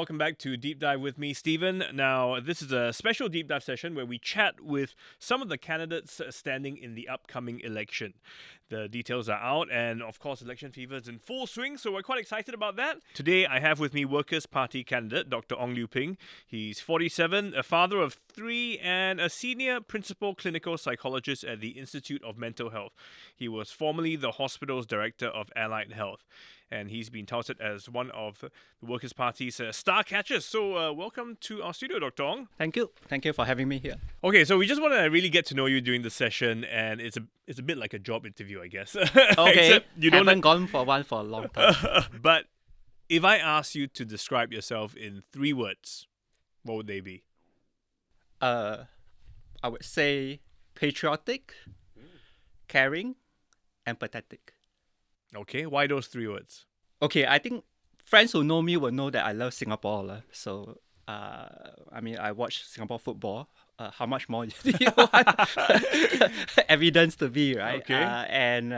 welcome back to Deep Dive with me, Steven. Now, this is a special Deep Dive session where we chat with some of the candidates standing in the upcoming election. The details are out, and of course, election fever is in full swing, so we're quite excited about that. Today, I have with me Workers' Party candidate Dr Ong Lue Ping. He's 47, a father of 3, and a senior principal clinical psychologist at the Institute of Mental Health. He was formerly the hospital's director of Allied Health, and he's been touted as one of the Workers' Party's star catchers. So welcome to our studio, Dr. Ong. Thank you. Thank you for having me here. Okay, so we just want to really get to know you during the session, and it's a bit like a job interview, I guess. Okay, Except you haven't gone for one for a long time. But if I ask you to describe yourself in 3 words, what would they be? I would say patriotic, caring, empathetic. Okay, why those 3 words? Okay, I think friends who know me will know that I love Singapore. So, I watch Singapore football. How much more do you want evidence to be, right? Okay. And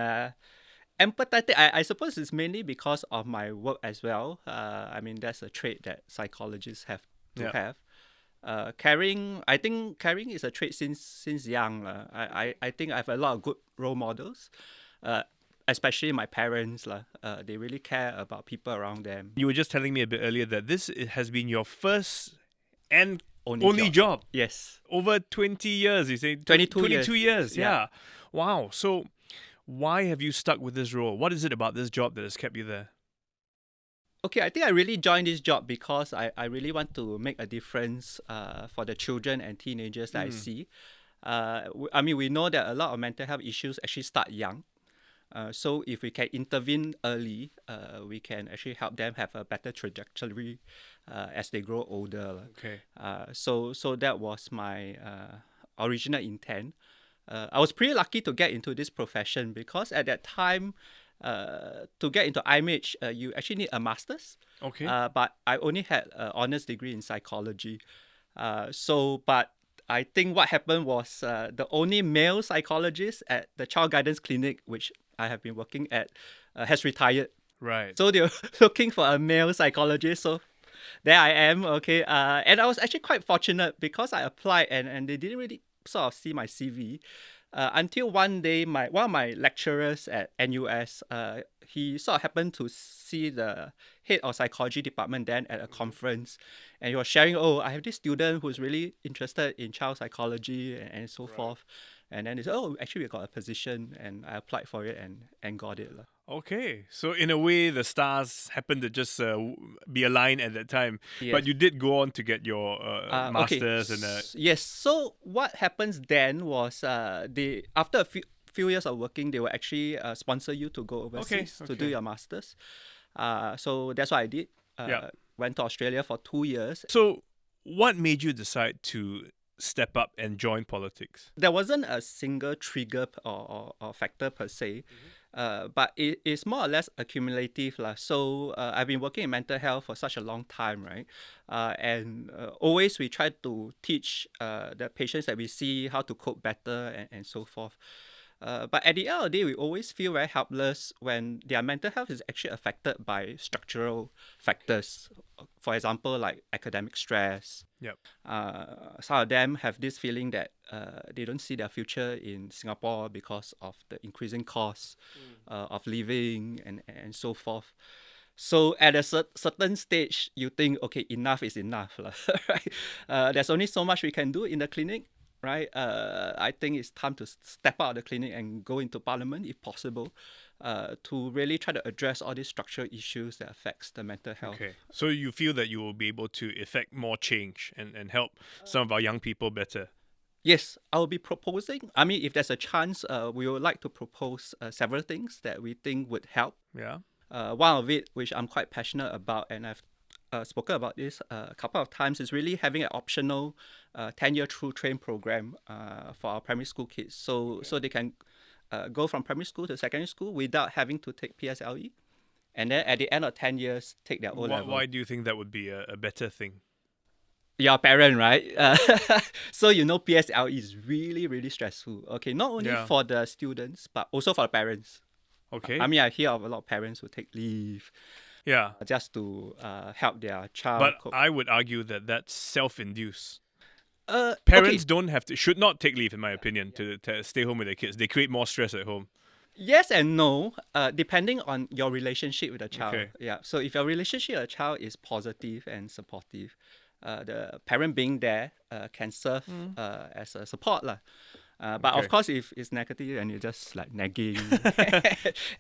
empathetic, I suppose it's mainly because of my work as well. That's a trait that psychologists have to have. Caring, I think caring is a trait since young. I think I have a lot of good role models, especially my parents. They really care about people around them. You were just telling me a bit earlier that this has been your first and Only job. Yes. Over 20 years, you say? 22 years, yeah. Yeah. Wow. So why have you stuck with this role? What is it about this job that has kept you there? Okay, I think I really joined this job because I really want to make a difference for the children and teenagers that I see. We know that a lot of mental health issues actually start young. So if we can intervene early, we can actually help them have a better trajectory as they grow older. Okay. So that was my original intent. I was pretty lucky to get into this profession because at that time, to get into IMH, you actually need a master's. Okay. But I only had an honors degree in psychology. But I think what happened was the only male psychologist at the child guidance clinic, which I have been working at, has retired. Right. So they were looking for a male psychologist. So there I am. Okay. And I was actually quite fortunate because I applied and they didn't really sort of see my CV. Until one day, one of my lecturers at NUS, he sort of happened to see the head of psychology department then at a conference, and he was sharing, I have this student who's really interested in child psychology and so forth. And then he said, actually we got a position, and I applied for it and got it. Okay. So in a way, the stars happened to just be aligned at that time. Yes. But you did go on to get your master's. Yes. So what happens then was after a few years of working, they will actually sponsor you to go overseas to do your master's. So that's what I did. Went to Australia for 2 years. So what made you decide to step up and join politics? There wasn't a single trigger or factor per se, but it's more or less accumulative. So I've been working in mental health for such a long time, right? And always we try to teach the patients that we see how to cope better and so forth. But at the end of the day, we always feel very helpless when their mental health is actually affected by structural factors. For example, like academic stress. Yep. Some of them have this feeling that they don't see their future in Singapore because of the increasing costs of living and so forth. So at a certain stage, you think, okay, enough is enough. Right? There's only so much we can do in the clinic. Right, I think it's time to step out of the clinic and go into parliament if possible, to really try to address all these structural issues that affects the mental health. Okay, so you feel that you will be able to effect more change and help some of our young people better? Yes, I will be proposing. If there's a chance, we would like to propose several things that we think would help. Yeah. One of it, which I'm quite passionate about, and I've spoken about this a couple of times, is really having an optional 10-year true train program for our primary school kids. So they can go from primary school to secondary school without having to take PSLE. And then at the end of 10 years, take their O-level. Why do you think that would be a better thing? You're a parent, right? So PSLE is really, really stressful. Okay, not only for the students, but also for the parents. Okay. I hear of a lot of parents who take leave Yeah. just to help their child But cope. I would argue that that's self-induced. Okay. Parents should not take leave, in my opinion, to stay home with their kids. They create more stress at home. Yes and no, depending on your relationship with the child. Okay. Yeah. So if your relationship with the child is positive and supportive, the parent being there can serve as a support lah. But Okay. of course, if it's negative and you're just like nagging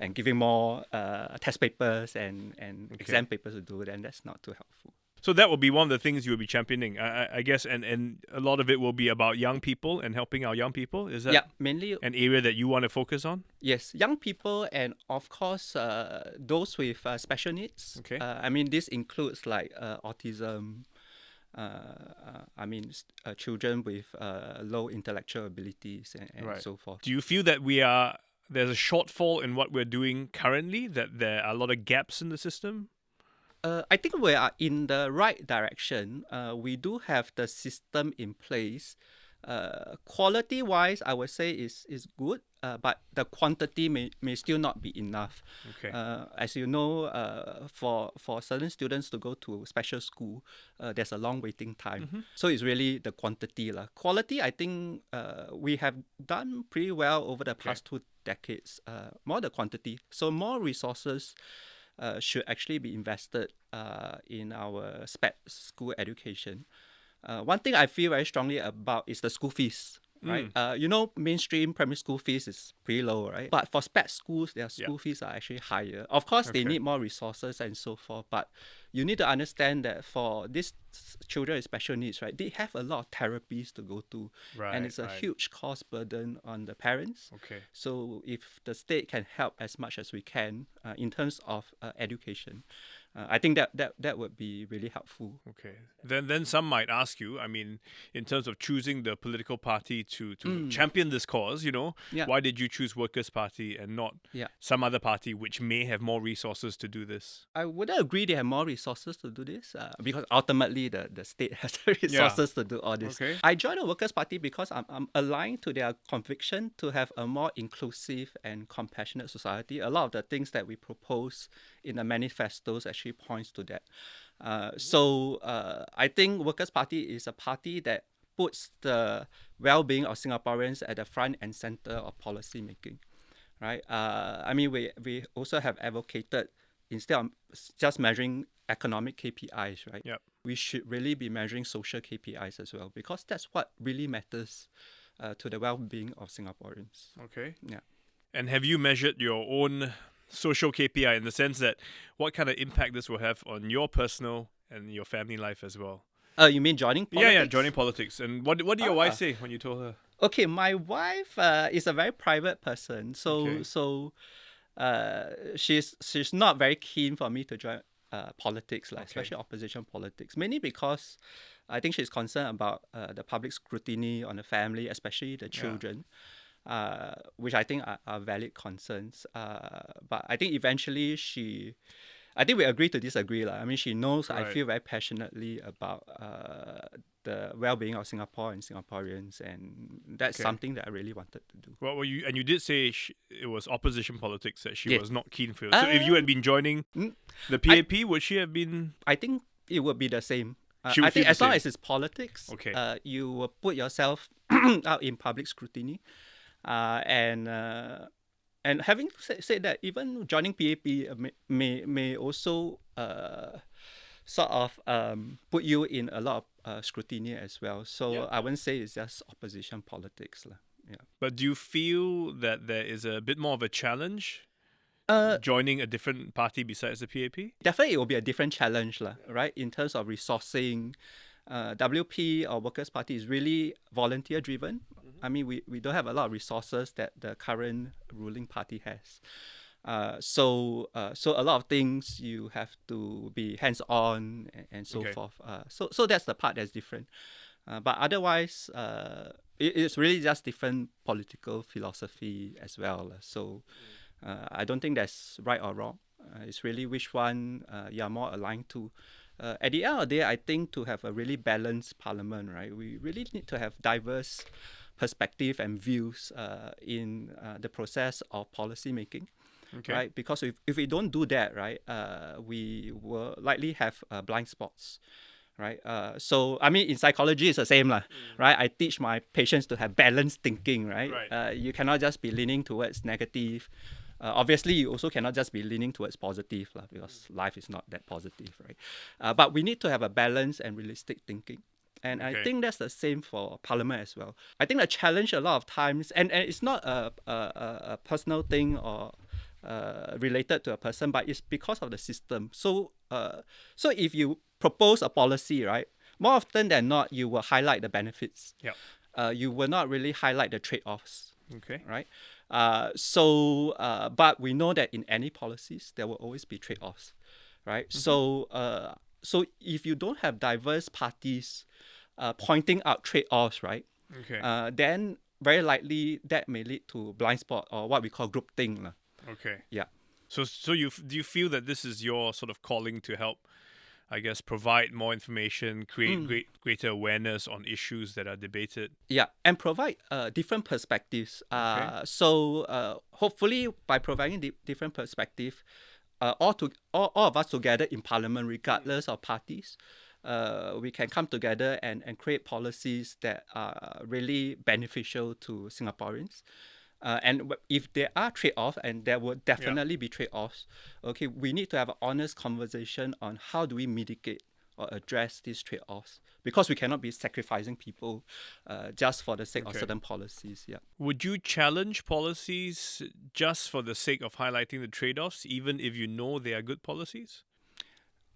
and giving more test papers and exam papers to do, then that's not too helpful. So that will be one of the things you will be championing, I guess, and a lot of it will be about young people and helping our young people. Is that mainly an area that you want to focus on? Yes, young people and of course those with special needs. Okay. I mean, this includes like autism. Children with low intellectual abilities and Right. so forth. Do you feel that there's a shortfall in what we're doing currently? That there are a lot of gaps in the system? I think we are in the right direction. We do have the system in place. Quality-wise, I would say is good, but the quantity may still not be enough. Okay. As you know, for certain students to go to special school, there's a long waiting time. So it's really the quantity lah. Quality, I think we have done pretty well over the past 2 decades. More the quantity. So more resources should actually be invested in our SPED school education. One thing I feel very strongly about is the school fees, right? Mainstream primary school fees is pretty low, right? But for SPED schools, their school fees are actually higher. Of course, they need more resources and so forth, but you need to understand that for these children with special needs, right, they have a lot of therapies to go to, and it's a huge cost burden on the parents. Okay. So if the state can help as much as we can in terms of education, I think that would be really helpful. Okay. Then some might ask you, I mean, in terms of choosing the political party to champion this cause, why did you choose Workers' Party and not some other party which may have more resources to do this? I wouldn't agree they have more resources to do this because ultimately the state has the resources to do all this. Okay. I joined the Workers' Party because I'm aligned to their conviction to have a more inclusive and compassionate society. A lot of the things that we propose in the manifestos actually points to that. So I think Workers' Party is a party that puts the well-being of Singaporeans at the front and center of policy making, right? We also have advocated, instead of just measuring economic KPIs, right? Yep. We should really be measuring social KPIs as well, because that's what really matters to the well-being of Singaporeans. Okay. Yeah. And have you measured your own social KPI in the sense that what kind of impact this will have on your personal and your family life as well? You mean joining politics? Yeah, joining politics. And what did your wife say when you told her? Okay, my wife is a very private person, so she's not very keen for me to join politics, especially opposition politics. Mainly because I think she's concerned about the public scrutiny on the family, especially the children. Which I think are valid concerns. But I think eventually I think we agree to disagree. I mean, she knows I feel very passionately about the well-being of Singapore and Singaporeans, and that's something that I really wanted to do. Well, you did say it was opposition politics that she was not keen for. So if you had been joining the PAP, would she have been? I think it would be the same. I think as long as it's politics, okay. You will put yourself out in public scrutiny. And having said that, even joining PAP may also sort of put you in a lot of scrutiny as well. So I wouldn't say it's just opposition politics. Yeah. But do you feel that there is a bit more of a challenge joining a different party besides the PAP? Definitely it will be a different challenge, right? In terms of resourcing, WP or Workers' Party is really volunteer driven. I mean, we don't have a lot of resources that the current ruling party has. So a lot of things you have to be hands-on and so forth. So that's the part that's different. But otherwise, it's really just different political philosophy as well. So I don't think that's right or wrong. It's really which one you're more aligned to. At the end of the day, I think to have a really balanced parliament, right, we really need to have diverse perspective and views in the process of policy making. Okay. right? Because if we don't do that, right, we will likely have blind spots. Right. So I mean, in psychology, it's the same, right? I teach my patients to have balanced thinking, right? Right. You cannot just be leaning towards negative. Obviously, you also cannot just be leaning towards positive, because life is not that positive, right? But we need to have a balanced and realistic thinking. And I Okay. think that's the same for Parliament as well. I think the challenge a lot of times, and it's not a personal thing or related to a person, but it's because of the system. So if you propose a policy, right, more often than not, you will highlight the benefits. Yep. You will not really highlight the trade-offs. Okay. Right. But we know that in any policies there will always be trade-offs, right? Mm-hmm. So if you don't have diverse parties pointing out trade-offs, right? Okay. Then very likely that may lead to blind spot or what we call groupthink. Okay. Yeah. So do you feel that this is your sort of calling to help, I guess, provide more information, create greater awareness on issues that are debated? Yeah, and provide different perspectives. Okay. So hopefully by providing different perspective, all of us together in Parliament, regardless of parties, we can come together and create policies that are really beneficial to Singaporeans. And if there are trade-offs, and there will definitely be trade-offs, okay, we need to have an honest conversation on how do we mitigate or address these trade-offs, because we cannot be sacrificing people just for the sake of certain policies. Yeah. Would you challenge policies just for the sake of highlighting the trade-offs, even if you know they are good policies?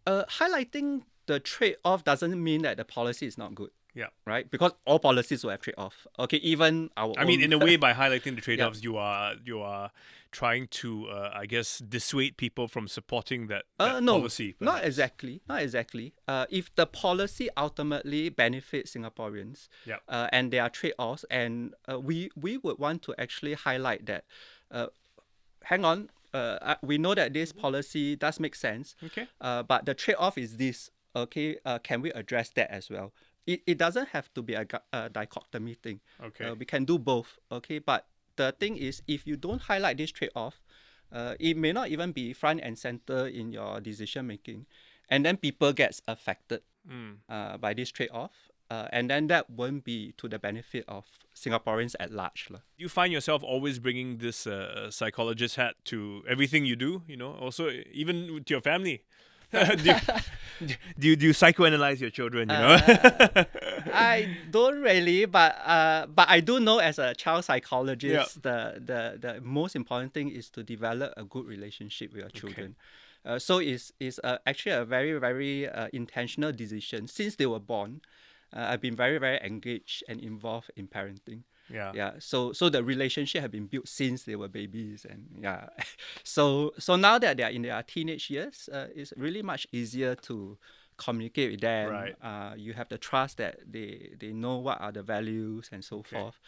Highlighting the trade-off doesn't mean that the policy is not good. Yeah. Right? Because all policies will have trade-off. Okay, even our I mean, own... in a way, by highlighting the trade-offs, you are trying to, I guess, dissuade people from supporting that no, policy. Not exactly. If the policy ultimately benefits Singaporeans, and there are trade-offs, and we would want to actually highlight that. Hang on, we know that this policy does make sense. Okay. But the trade-off is this. Okay, can we address that as well? It doesn't have to be a dichotomy thing. Okay. We can do both. Okay, but the thing is, if you don't highlight this trade-off, it may not even be front and center in your decision making, and then people gets affected by this trade-off, and then that won't be to the benefit of Singaporeans at large. You find yourself always bringing this psychologist hat to everything you do, also even to your family. do you psychoanalyze your children, I don't really, but I do know as a child psychologist, the most important thing is to develop a good relationship with your children. So it's actually a very, very intentional decision. Since they were born, I've been very, very engaged and involved in parenting. So the relationship have been built since they were babies, and so now that they are in their teenage years, it's really much easier to communicate with them. Right. You have the trust that they know what are the values and so forth.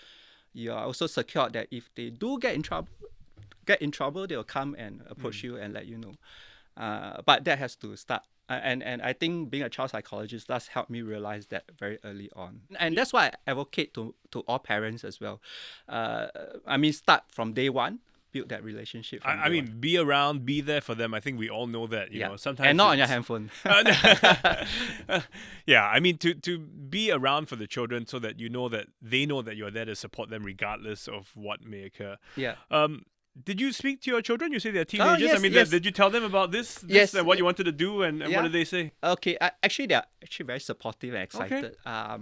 You are also secured that if they do get in trouble, they'll come and approach you and let you know. But that has to start. And I think being a child psychologist does help me realize that very early on. And that's why I advocate to all parents as well. Start from day one, build that relationship. I mean, be around, be there for them. I think we all know that, you know, sometimes. And not on your handphone. I mean, to be around for the children so that they know that you're there to support them regardless of what may occur. Did you speak to your children? You say they're teenagers. Yes. Did you tell them about this and what you wanted to do, and what did they say? Okay, actually, they're actually very supportive and excited. I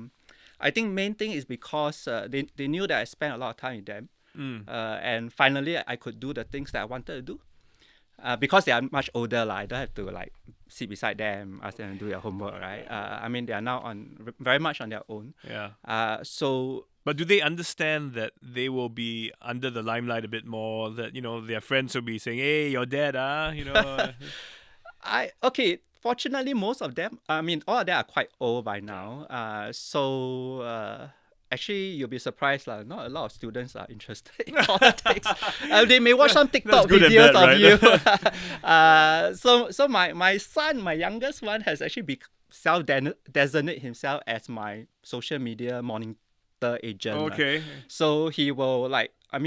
think main thing is because they knew that I spent a lot of time with them, and finally I could do the things that I wanted to do. Because they are much older, I don't have to sit beside them, ask them to do their homework, right? They are now very much on their own. But do they understand that they will be under the limelight a bit more? That their friends will be saying, "Hey, your dad, Fortunately, most of them, all of them are quite old by now. Actually, you'll be surprised, not a lot of students are interested in politics. They may watch some TikTok videos of you. So my son, my youngest one, has actually self-designated himself as my social media morning doctor agent. Okay. So he will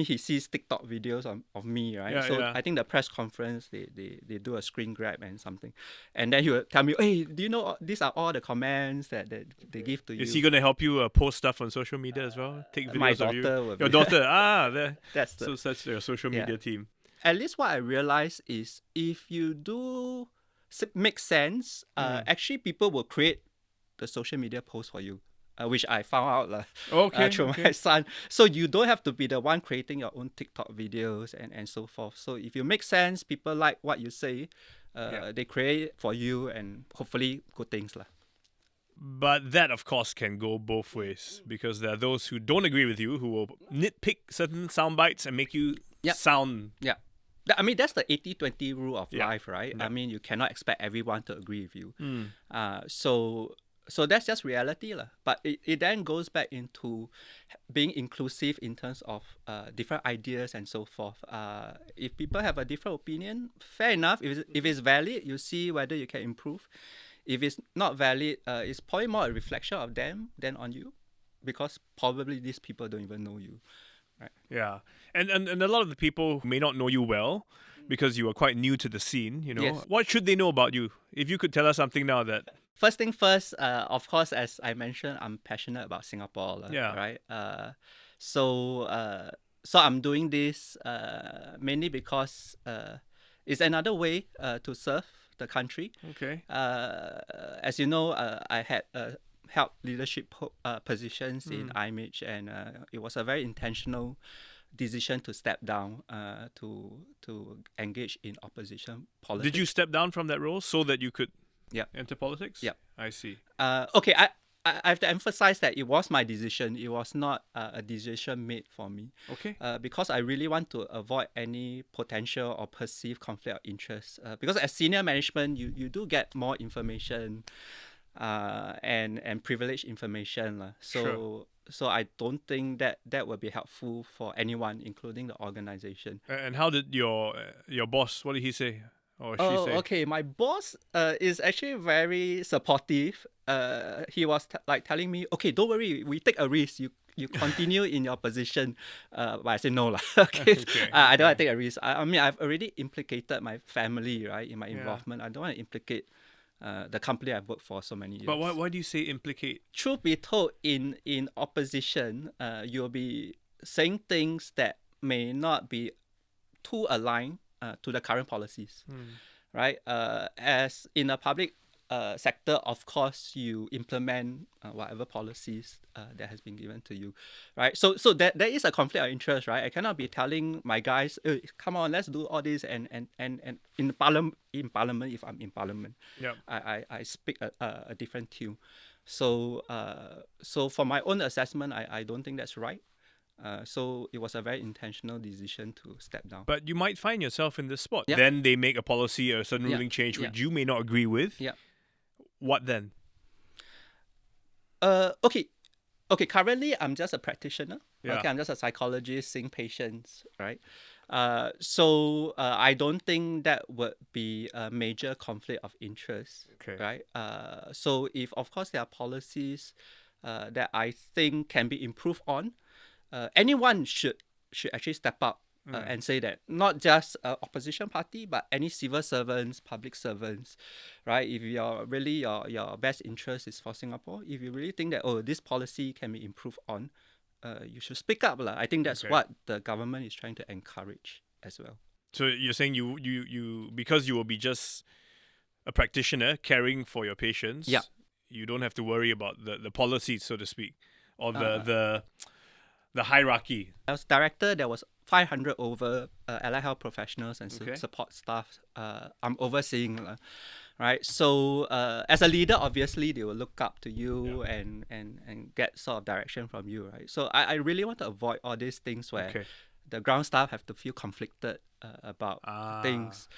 he sees TikTok videos of me, right? Yeah, so yeah. I think the press conference, they do a screen grab and something. And then he will tell me, hey, do you know these are all the comments that they give to you? Is he going to help you post stuff on social media as well? Take videos My of you? daughter will Your be- daughter. That's the, So such your social Yeah. media team. At least what I realized is if you do make sense, actually people will create the social media post for you, which I found out Okay. through my son. So you don't have to be the one creating your own TikTok videos and so forth. So if you make sense, people like what you say, they create it for you, and hopefully good things. But that, of course, can go both ways, because there are those who don't agree with you who will nitpick certain sound bites and make you sound. Yeah. I mean, that's the 80-20 rule of life, right? Yeah. I mean, you cannot expect everyone to agree with you. So that's just reality. But it then goes back into being inclusive in terms of different ideas and so forth. If people have a different opinion, fair enough. If it's valid, you see whether you can improve. If it's not valid, it's probably more a reflection of them than on you, because probably these people don't even know you. Right. Yeah. And a lot of the people may not know you well because you are quite new to the scene, you know. Yes. What should they know about you? If you could tell us something now that... First thing first, of course, as I mentioned, I'm passionate about Singapore. Right? So I'm doing this mainly because it's another way to serve the country. Okay. As you know, I had held leadership positions in IMH, and it was a very intentional decision to step down to engage in opposition politics. Did you step down from that role so that you could enter politics? Yeah. I see. Okay, I have to emphasize that it was my decision. It was not a decision made for me. Okay. Because I really want to avoid any potential or perceived conflict of interest. Because as senior management, you do get more information and privileged information. So I don't think that will be helpful for anyone, including the organization. And how did your boss, what did he say? Or she say? Okay. My boss is actually very supportive. He was telling me, okay, don't worry, we take a risk. You continue in your position. But I said no lah. Okay. I don't want to take a risk. I mean, I've already implicated my family, right, in my involvement. I don't want to implicate the company I've worked for so many years. But why do you say implicate? Truth be told, in opposition, you'll be saying things that may not be too aligned to the current policies, right? As in a public sector, of course, you implement whatever policies that has been given to you, right? So there is a conflict of interest, right? I cannot be telling my guys, hey, come on, let's do all this, and in parliament, if I'm in parliament, I speak a different tune. So for my own assessment, I don't think that's right. So it was a very intentional decision to step down. But you might find yourself in this spot. Yeah. Then they make a policy or a sudden ruling change which you may not agree with. Yeah. What then? Okay. Currently, I'm just a practitioner. Yeah. Okay, I'm just a psychologist seeing patients, right? So I don't think that would be a major conflict of interest. Okay. Right. So if of course there are policies that I think can be improved on, anyone should actually step up and say that, not just opposition party, but any civil servants, public servants, right? If you're really your best interest is for Singapore, if you really think that this policy can be improved on, you should speak up. I think that's what the government is trying to encourage as well. So you're saying you because you will be just a practitioner caring for your patients, you don't have to worry about the policies, so to speak, or the hierarchy. I was director. There was 500 over allied health professionals and support staff I'm overseeing, right? So as a leader, obviously they will look up to you and get sort of direction from you, right? So I really want to avoid all these things where the ground staff have to feel conflicted about things.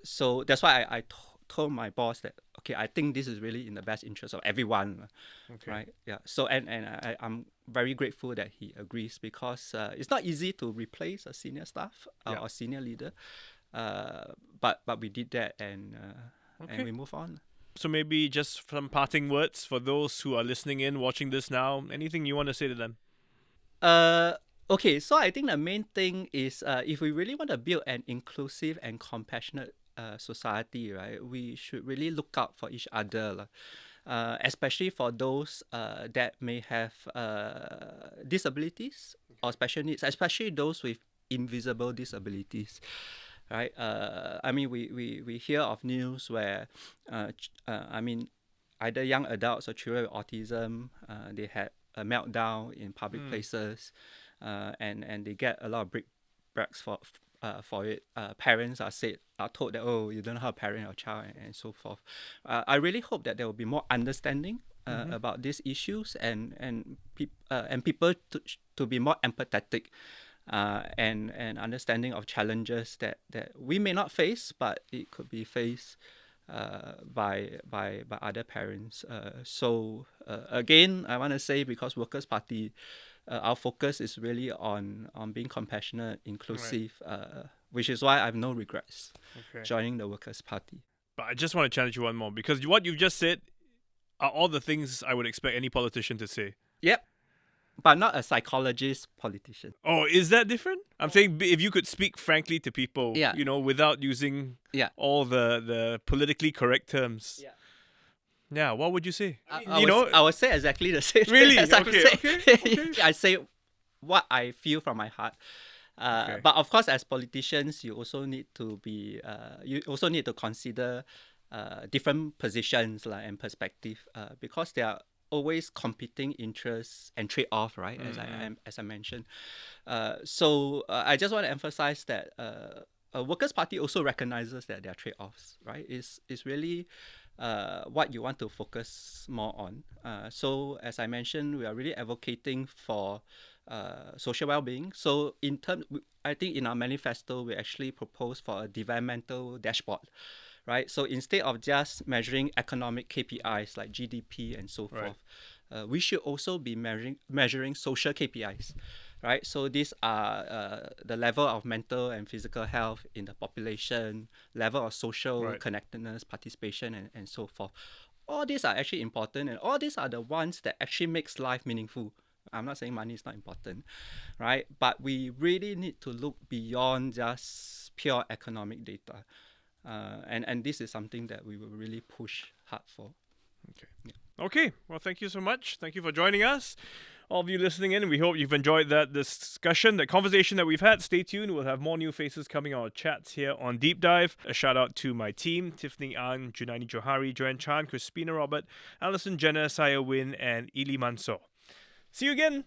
So that's why I told my boss that, okay, I think this is really in the best interest of everyone, right? Yeah. So and I'm very grateful that he agrees, because it's not easy to replace a senior staff or senior leader, but we did that, and we move on. So maybe just some parting words for those who are listening in, watching this now. Anything you want to say to them? Okay, so I think the main thing is if we really want to build an inclusive and compassionate society, right, we should really look out for each other, lah. Especially for those that may have disabilities or special needs, especially those with invisible disabilities. Right? I mean, we hear of news where, either young adults or children with autism, they had a meltdown in public places, and they get a lot of brickbats for it. Parents are told that, oh, you don't know how to parent your child, and so forth. I really hope that there will be more understanding about these issues, and people to be more empathetic. And understanding of challenges that we may not face, but it could be faced by other parents. So again, I want to say, because Workers' Party, our focus is really on being compassionate, inclusive, which is why I have no regrets joining the Workers' Party. But I just want to challenge you one more, because what you've just said are all the things I would expect any politician to say. Yep. But not a psychologist politician. Oh, is that different? I'm saying if you could speak frankly to people, Yeah. Without using all the politically correct terms. Yeah, what would you say? I would say exactly the same thing. Really? As I would say. Okay. I say what I feel from my heart. But of course, as politicians, you also need to consider different positions and perspective, because there are always competing interests and trade-off, right? As I mentioned. So I just want to emphasize that Workers' Party also recognizes that there are trade-offs, right? It's really what you want to focus more on. So as I mentioned, we are really advocating for social well-being. So I think in our manifesto, we actually propose for a developmental dashboard. Right, so instead of just measuring economic KPIs like GDP and so forth, we should also be measuring social KPIs, right? So these are the level of mental and physical health in the population, level of social connectedness, participation, and so forth. All these are actually important, and all these are the ones that actually makes life meaningful. I'm not saying money is not important, right? But we really need to look beyond just pure economic data. And this is something that we will really push hard for. Okay. Well, thank you so much. Thank you for joining us. All of you listening in, we hope you've enjoyed that discussion, that conversation that we've had. Stay tuned. We'll have more new faces coming on our chats here on Deep Dive. A shout out to my team, Tiffany Ang, Junaini Johari, Joanne Chan, Crispina Robert, Alison Jenner, Saya Win, and Ili Mansour. See you again.